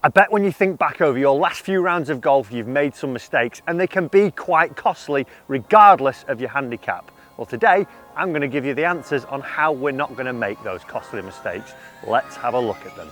I bet when you think back over your last few rounds of golf, you've made some mistakes, and they can be quite costly regardless of your handicap. Well, today I'm going to give you the answers on how we're not going to make those costly mistakes. Let's have a look at them.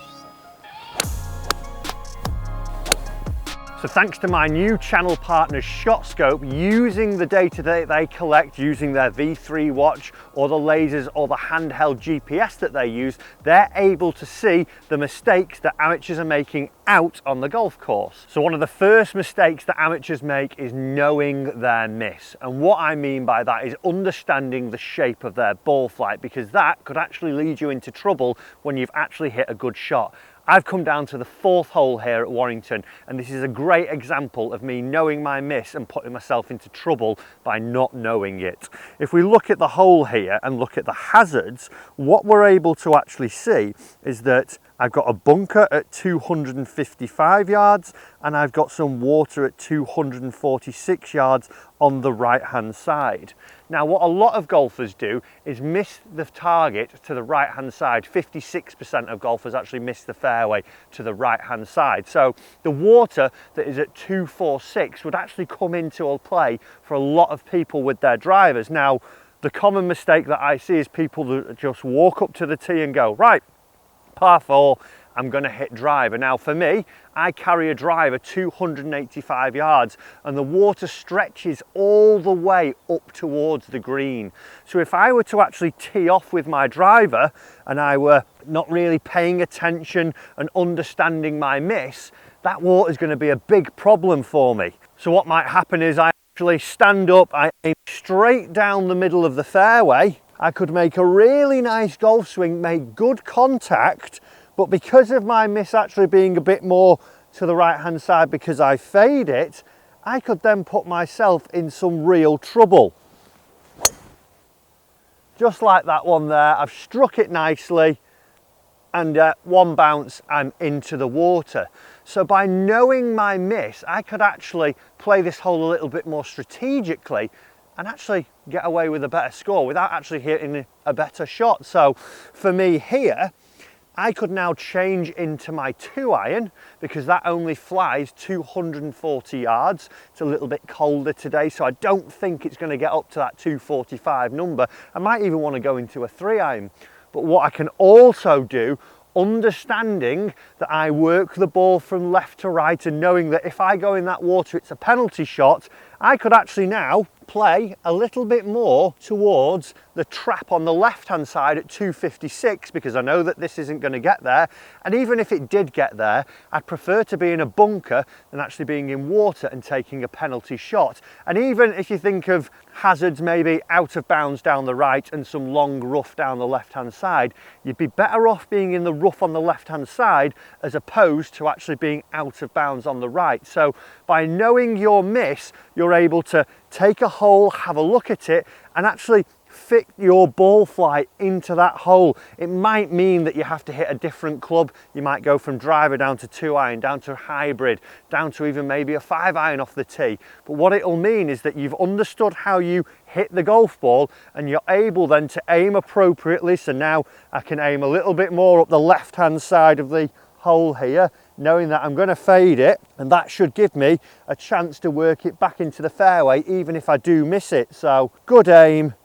So thanks to my new channel partners ShotScope, using the data that they collect using their V3 watch or the lasers or the handheld GPS that they use, they're able to see the mistakes that amateurs are making out on the golf course. So one of the first mistakes that amateurs make is knowing their miss. And what I mean by that is understanding the shape of their ball flight, because that could actually lead you into trouble when you've actually hit a good shot. I've come down to the 4th hole here at Warrington, and this is a great example of me knowing my miss and putting myself into trouble by not knowing it. If we look at the hole here and look at the hazards, what we're able to actually see is that I've got a bunker at 255 yards and I've got some water at 246 yards on the right hand side. Now what a lot of golfers do is miss the target to the right hand side. 56% of golfers actually miss the fairway to the right hand side. So the water that is at 246 would actually come into play for a lot of people with their drivers. Now the common mistake that I see is people that just walk up to the tee and go, right, par 4, I'm going to hit driver. Now for me, I carry a driver 285 yards and the water stretches all the way up towards the green. So if I were to actually tee off with my driver and I were not really paying attention and understanding my miss, that water is going to be a big problem for me. So what might happen is I actually stand up, I aim straight down the middle of the fairway. I could make a really nice golf swing, make good contact, but because of my miss actually being a bit more to the right hand side because I fade it, I could then put myself in some real trouble. Just like that one there, I've struck it nicely and one bounce, I'm into the water. So by knowing my miss, I could actually play this hole a little bit more strategically and actually get away with a better score without actually hitting a better shot. So for me here, I could now change into my 2-iron because that only flies 240 yards. It's a little bit colder today, so I don't think it's going to get up to that 245 number. I might even want to go into a 3-iron. But what I can also do, understanding that I work the ball from left to right and knowing that if I go in that water it's a penalty shot, I could actually now play a little bit more towards the trap on the left hand side at 256 because I know that this isn't going to get there, and even if it did get there, I'd prefer to be in a bunker than actually being in water and taking a penalty shot. And even if you think of hazards maybe out of bounds down the right and some long rough down the left hand side, you'd be better off being in the rough on the left hand side as opposed to actually being out of bounds on the right. So by knowing your miss, you're able to take a hole, have a look at it, and actually fit your ball flight into that hole. It might mean that you have to hit a different club. You might go from driver down to 2-iron, down to hybrid, down to even maybe a 5-iron off the tee. But what it'll mean is that you've understood how you hit the golf ball and you're able then to aim appropriately. So now I can aim a little bit more up the left hand side of the hole here, knowing that I'm going to fade it, and that should give me a chance to work it back into the fairway even if I do miss it. So good aim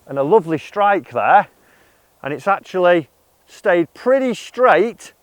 and a lovely strike there, and it's actually stayed pretty straight.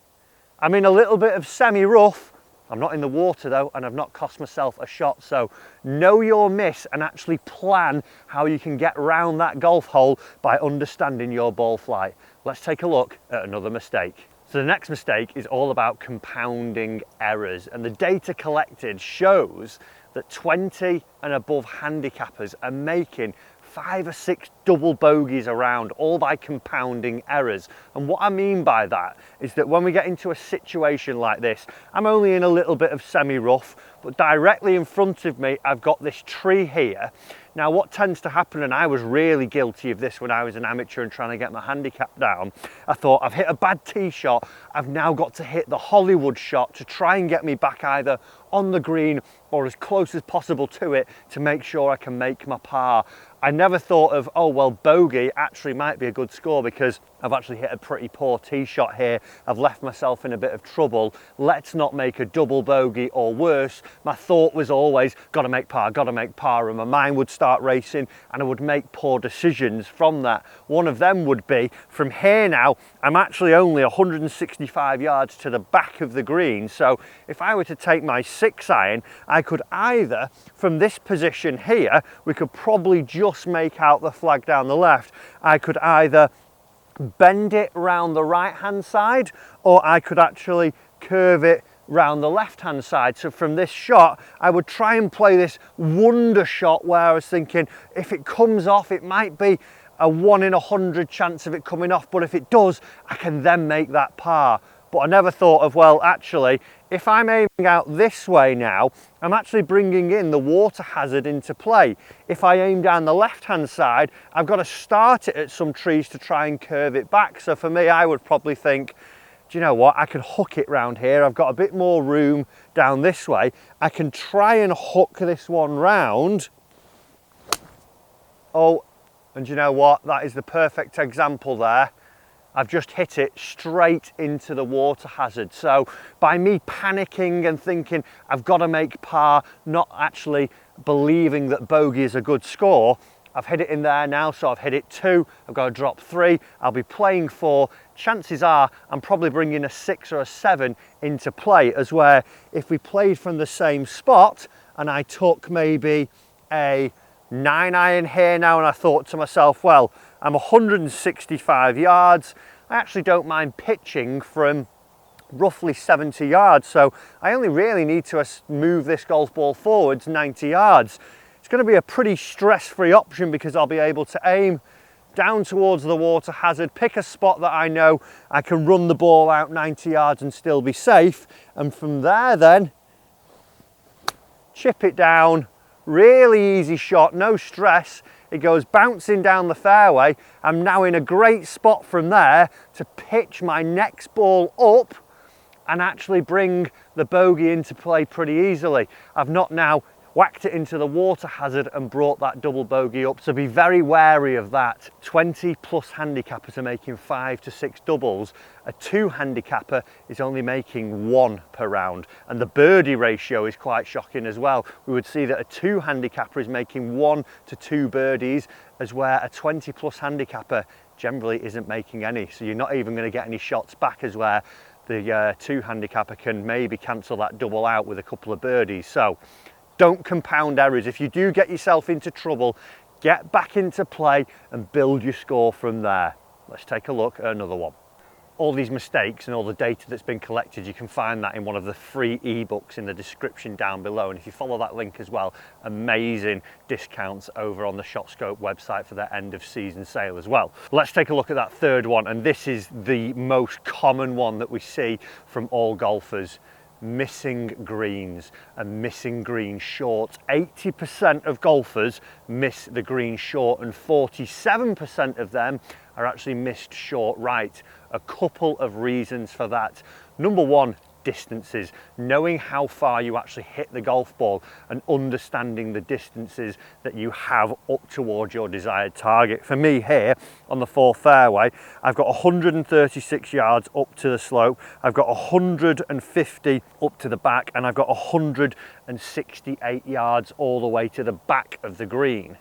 I'm in a little bit of semi-rough. I'm not in the water though, and I've not cost myself a shot. So know your miss and actually plan how you can get around that golf hole by understanding your ball flight. Let's take a look at another mistake. So the next mistake is all about compounding errors, and the data collected shows that 20 and above handicappers are making 5 or 6 double bogeys around, all by compounding errors. And what I mean by that is that when we get into a situation like this, I'm only in a little bit of semi-rough, but directly in front of me I've got this tree here. Now what tends to happen, and I was really guilty of this when I was an amateur and trying to get my handicap down, I thought I've hit a bad tee shot, I've now got to hit the Hollywood shot to try and get me back either on the green or as close as possible to it to make sure I can make my par. I never thought of, oh well, bogey actually might be a good score, because I've actually hit a pretty poor tee shot here. I've left myself in a bit of trouble. Let's not make a double bogey or worse. My thought was always, gotta make par, and my mind would start racing and I would make poor decisions from that. One of them would be, from here now, I'm actually only 165 yards to the back of the green. So if I were to take my 6-iron, I could either, from this position here, we could probably just make out the flag down the left. I could either bend it round the right hand side, or I could actually curve it round the left hand side. So from this shot, I would try and play this wonder shot where I was thinking, if it comes off, it might be a 1 in 100 chance of it coming off, but if it does, I can then make that par. But I never thought of, well, actually, if I'm aiming out this way now, I'm actually bringing in the water hazard into play. If I aim down the left-hand side, I've got to start it at some trees to try and curve it back. So for me, I would probably think, do you know what? I can hook it round here. I've got a bit more room down this way. I can try and hook this one round. Oh, and you know what? That is the perfect example there. I've just hit it straight into the water hazard. So by me panicking and thinking I've got to make par, not actually believing that bogey is a good score, I've hit it in there now. So I've hit it 2, I've got to drop 3, I'll be playing 4. Chances are I'm probably bringing a 6 or a 7 into play, as where if we played from the same spot and I took maybe a 9-iron here now and I thought to myself, well, I'm 165 yards. I actually don't mind pitching from roughly 70 yards. So I only really need to move this golf ball forwards 90 yards. It's going to be a pretty stress-free option because I'll be able to aim down towards the water hazard, pick a spot that I know I can run the ball out 90 yards and still be safe. And from there then, chip it down. Really easy shot, no stress. It goes bouncing down the fairway. I'm now in a great spot from there to pitch my next ball up and actually bring the bogey into play pretty easily. I've not now whacked it into the water hazard and brought that double bogey up, so be very wary of that. 20 plus handicappers are making 5 to 6 doubles. A 2 handicapper is only making 1 per round, and the birdie ratio is quite shocking as well. We would see that a 2 handicapper is making 1 to 2 birdies, as where a 20 plus handicapper generally isn't making any. So you're not even going to get any shots back, as where the 2 handicapper can maybe cancel that double out with a couple of birdies. So don't compound errors. If you do get yourself into trouble, get back into play and build your score from there. Let's take a look at another one. All these mistakes and all the data that's been collected, you can find that in one of the free ebooks in the description down below. And if you follow that link as well, amazing discounts over on the ShotScope website for their end of season sale as well. Let's take a look at that third one. And this is the most common one that we see from all golfers. Missing greens and missing green short. 80% of golfers miss the green short and 47% of them are actually missed short right. A couple of reasons for that. Number one, distances. Knowing how far you actually hit the golf ball and understanding the distances that you have up towards your desired target. For me here on the 4th fairway, I've got 136 yards up to the slope, I've got 150 up to the back, and I've got 168 yards all the way to the back of the green.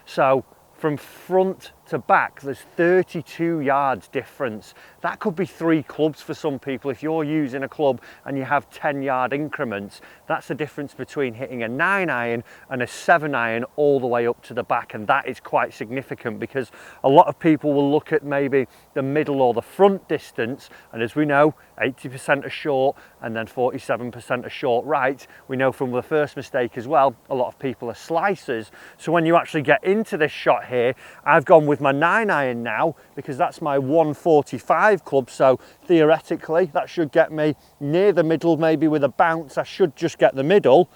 So from front to back, there's 32 yards difference. That could be 3 clubs for some people. If you're using a club and you have 10-yard increments, that's the difference between hitting a 9-iron and a 7-iron all the way up to the back. And that is quite significant because a lot of people will look at maybe the middle or the front distance. And as we know, 80% are short and then 47% are short right. We know from the first mistake as well, a lot of people are slicers. So when you actually get into this shot here, I've gone with my 9-iron now because that's my 145 club. So theoretically, that should get me near the middle, maybe with a bounce. I should just get the middle.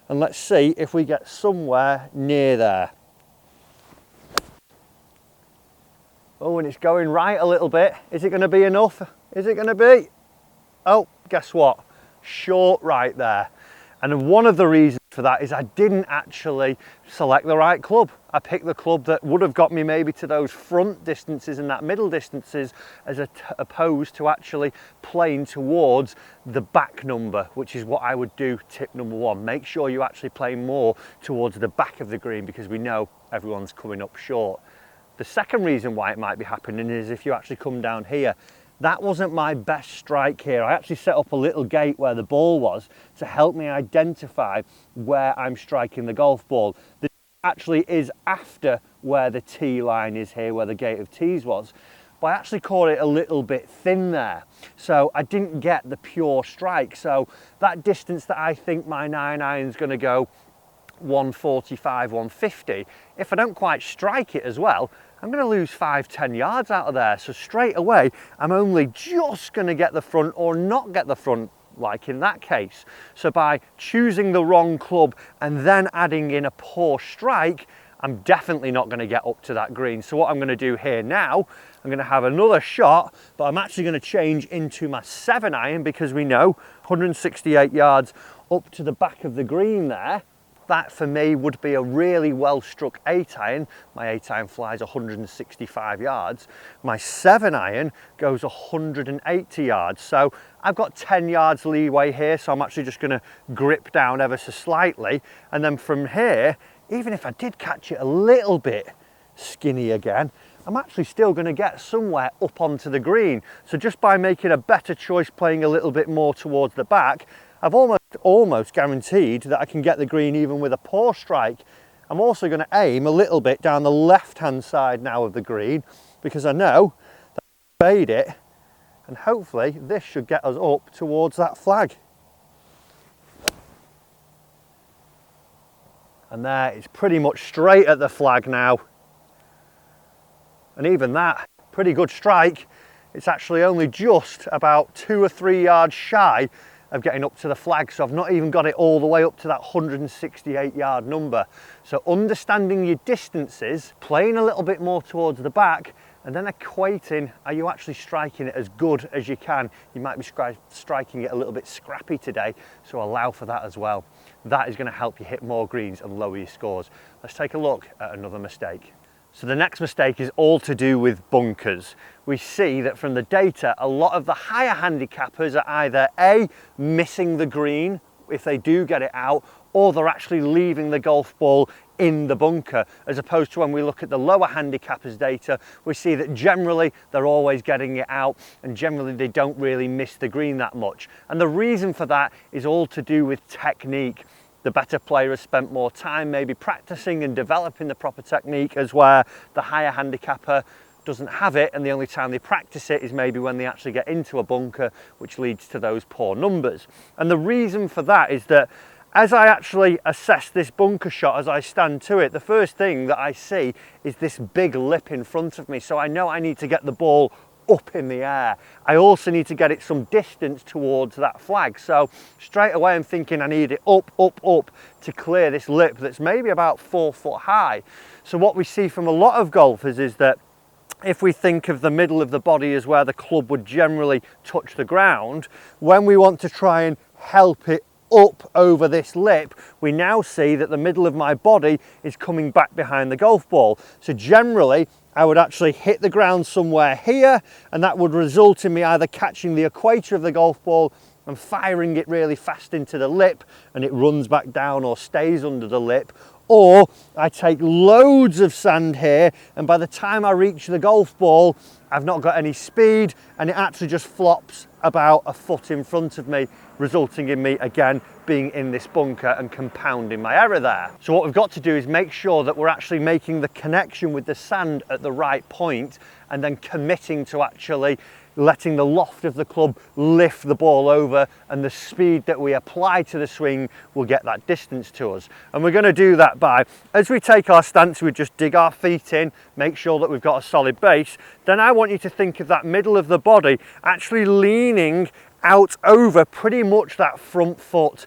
And let's see if we get somewhere near there. Oh, and it's going right a little bit. Is it going to be enough? Is it going to be? Oh, guess what? Short right there. And one of the reasons for that is I didn't actually select the right club. I picked the club that would have got me maybe to those front distances and that middle distances, as opposed to actually playing towards the back number, which is what I would do. Tip number one, make sure you actually play more towards the back of the green, because we know everyone's coming up short. The second reason why it might be happening is if you actually come down here. That wasn't my best strike here. I actually set up a little gate where the ball was to help me identify where I'm striking the golf ball. The actually is after where the tee line is here, where the gate of tees was. But I actually caught it a little bit thin there. So I didn't get the pure strike. So that distance that I think my 9-iron is going to go, 145, 150, if I don't quite strike it as well, I'm going to lose 5-10 yards out of there. So straight away, I'm only just going to get the front or not get the front, like in that case. So by choosing the wrong club and then adding in a poor strike, I'm definitely not going to get up to that green. So what I'm going to do here now, I'm going to have another shot, but I'm actually going to change into my 7-iron, because we know 168 yards up to the back of the green there. That for me would be a really well struck 8-iron. My 8-iron flies 165 yards. My 7-iron goes 180 yards. So I've got 10 yards leeway here. So I'm actually just going to grip down ever so slightly. And then from here, even if I did catch it a little bit skinny again, I'm actually still going to get somewhere up onto the green. So just by making a better choice, playing a little bit more towards the back, I've almost guaranteed that I can get the green even with a poor strike. I'm also going to aim a little bit down the left-hand side now of the green, because I know that I fade it, and hopefully this should get us up towards that flag. And there, it's pretty much straight at the flag now. And even that, pretty good strike. It's actually only just about 2 or 3 yards shy of getting up to the flag, so I've not even got it all the way up to that 168 yard number. So understanding your distances, playing a little bit more towards the back, and then equating, are you actually striking it as good as you can? You might be striking it a little bit scrappy today, so allow for that as well. That is going to help you hit more greens and lower your scores. Let's take a look at another mistake. So the next mistake is all to do with bunkers. We see that from the data, a lot of the higher handicappers are either A, missing the green if they do get it out, or they're actually leaving the golf ball in the bunker, as opposed to when we look at the lower handicappers data, we see that generally they're always getting it out, and generally they don't really miss the green that much. And the reason for that is all to do with technique. The better player has spent more time maybe practicing and developing the proper technique, as where the higher handicapper doesn't have it, and the only time they practice it is maybe when they actually get into a bunker, which leads to those poor numbers. And the reason for that is that as I actually assess this bunker shot, as I stand to it, the first thing that I see is this big lip in front of me. So I know I need to get the ball up in the air. I also need to get it some distance towards that flag. So straight away I'm thinking I need it up to clear this lip that's maybe about 4 foot high. So what we see from a lot of golfers is that if we think of the middle of the body as where the club would generally touch the ground, when we want to try and help it up over this lip, we now see that the middle of my body is coming back behind the golf ball. So generally I would actually hit the ground somewhere here, and that would result in me either catching the equator of the golf ball and firing it really fast into the lip and it runs back down or stays under the lip, or I take loads of sand here, and by the time I reach the golf ball I've not got any speed and it actually just flops about a foot in front of me, resulting in me again being in this bunker and compounding my error there. So what we've got to do is make sure that we're actually making the connection with the sand at the right point, and then committing to actually letting the loft of the club lift the ball over, and the speed that we apply to the swing will get that distance to us. And we're going to do that by, as we take our stance, we just dig our feet in, make sure that we've got a solid base. Then I want you to think of that middle of the body actually leaning out over pretty much that front foot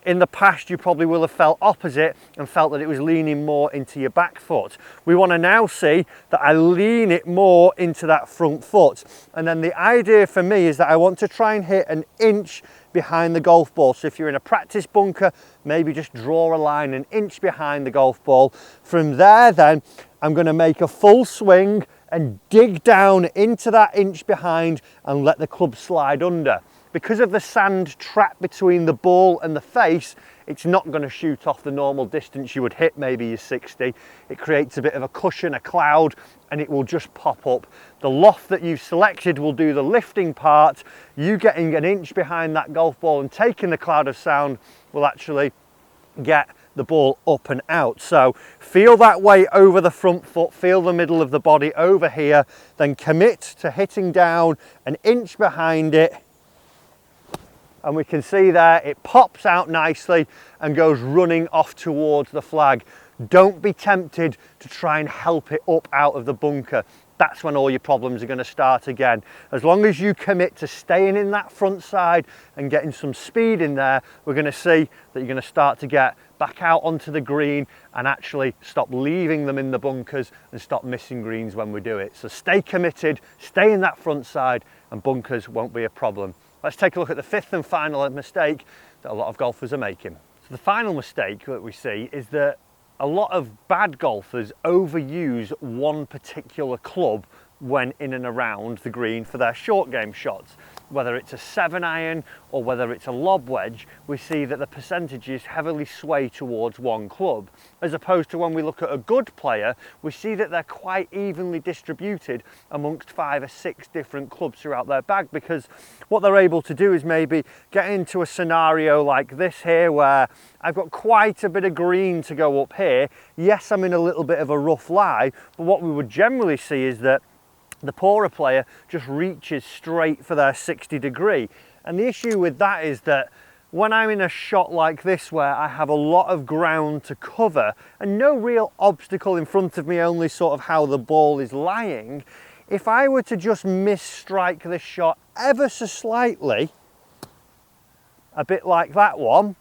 In the past, you probably will have felt opposite and felt that it was leaning more into your back foot. We want to now see that I lean it more into that front foot. And then the idea for me is that I want to try and hit an inch behind the golf ball. So if you're in a practice bunker, maybe just draw a line an inch behind the golf ball. From there then, I'm going to make a full swing and dig down into that inch behind and let the club slide under. Because of the sand trap between the ball and the face, it's not going to shoot off the normal distance you would hit, maybe your 60. It creates a bit of a cushion, a cloud, and it will just pop up. The loft that you've selected will do the lifting part. You getting an inch behind that golf ball and taking the cloud of sound will actually get the ball up and out. So feel that weight over the front foot, feel the middle of the body over here, then commit to hitting down an inch behind it. And we can see there it pops out nicely and goes running off towards the flag. Don't be tempted to try and help it up out of the bunker. That's when all your problems are going to start again. As long as you commit to staying in that front side and getting some speed in there, we're going to see that you're going to start to get back out onto the green and actually stop leaving them in the bunkers and stop missing greens when we do it. So stay committed, stay in that front side, and bunkers won't be a problem. Let's take a look at the fifth and final mistake that a lot of golfers are making. So the final mistake that we see is that a lot of bad golfers overuse one particular club when in and around the green for their short game shots. Whether it's a 7-iron or whether it's a lob wedge, we see that the percentages heavily sway towards one club. As opposed to when we look at a good player, we see that they're quite evenly distributed amongst 5 or 6 different clubs throughout their bag, because what they're able to do is maybe get into a scenario like this here where I've got quite a bit of green to go up here. Yes, I'm in a little bit of a rough lie, but what we would generally see is that the poorer player just reaches straight for their 60 degree. And the issue with that is that when I'm in a shot like this where I have a lot of ground to cover and no real obstacle in front of me, only sort of how the ball is lying, if I were to just misstrike this shot ever so slightly, a bit like that one,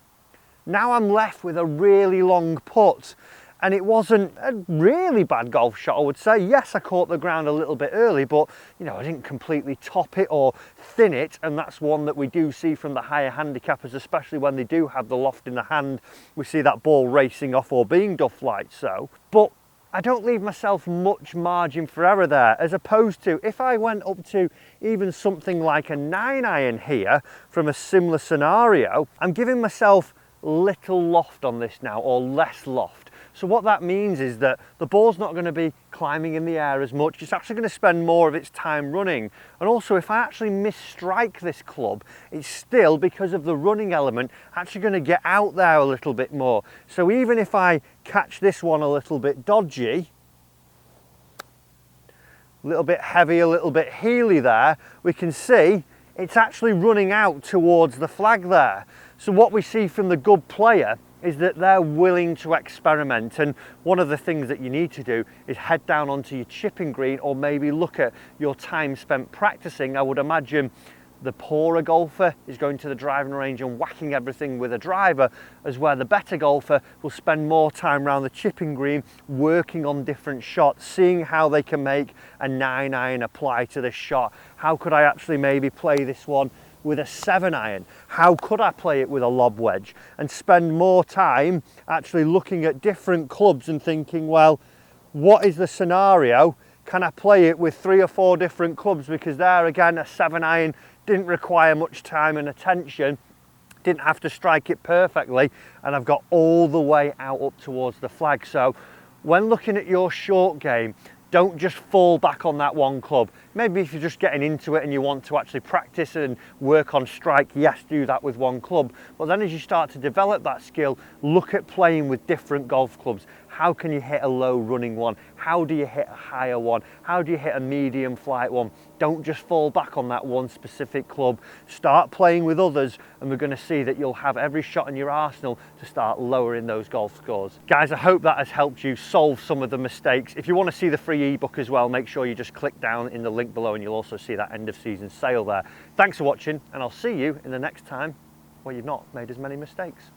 now I'm left with a really long putt. And it wasn't a really bad golf shot, I would say. Yes, I caught the ground a little bit early, but you know, I didn't completely top it or thin it. And that's one that we do see from the higher handicappers, especially when they do have the loft in the hand. We see that ball racing off or being duff like so. But I don't leave myself much margin for error there, as opposed to if I went up to even something like a 9-iron here from a similar scenario, I'm giving myself little loft on this now, or less loft. So what that means is that the ball's not going to be climbing in the air as much. It's actually going to spend more of its time running. And also, if I actually misstrike this club, it's still, because of the running element, actually going to get out there a little bit more. So even if I catch this one a little bit dodgy, a little bit heavy, a little bit heely there, we can see it's actually running out towards the flag there. So what we see from the good player is that they're willing to experiment, and one of the things that you need to do is head down onto your chipping green, or maybe look at your time spent practicing. I would imagine the poorer golfer is going to the driving range and whacking everything with a driver, as where the better golfer will spend more time around the chipping green working on different shots, seeing how they can make a 9-iron apply to this shot. How could I actually maybe play this one with a 7-iron? How could I play it with a lob wedge? And spend more time actually looking at different clubs and thinking, well, what is the scenario? Can I play it with 3 or 4 different clubs? Because there again, a 7-iron didn't require much time and attention, didn't have to strike it perfectly, and I've got all the way out up towards the flag. So when looking at your short game, don't just fall back on that one club. Maybe if you're just getting into it and you want to actually practice and work on strike, yes, do that with one club. But then as you start to develop that skill, look at playing with different golf clubs. How can you hit a low running one? How do you hit a higher one? How do you hit a medium flight one? Don't just fall back on that one specific club. Start playing with others, and we're going to see that you'll have every shot in your arsenal to start lowering those golf scores. Guys, I hope that has helped you solve some of the mistakes. If you want to see the free ebook as well, make sure you just click down in the link below, and you'll also see that end of season sale there. Thanks for watching, and I'll see you in the next time where you've not made as many mistakes.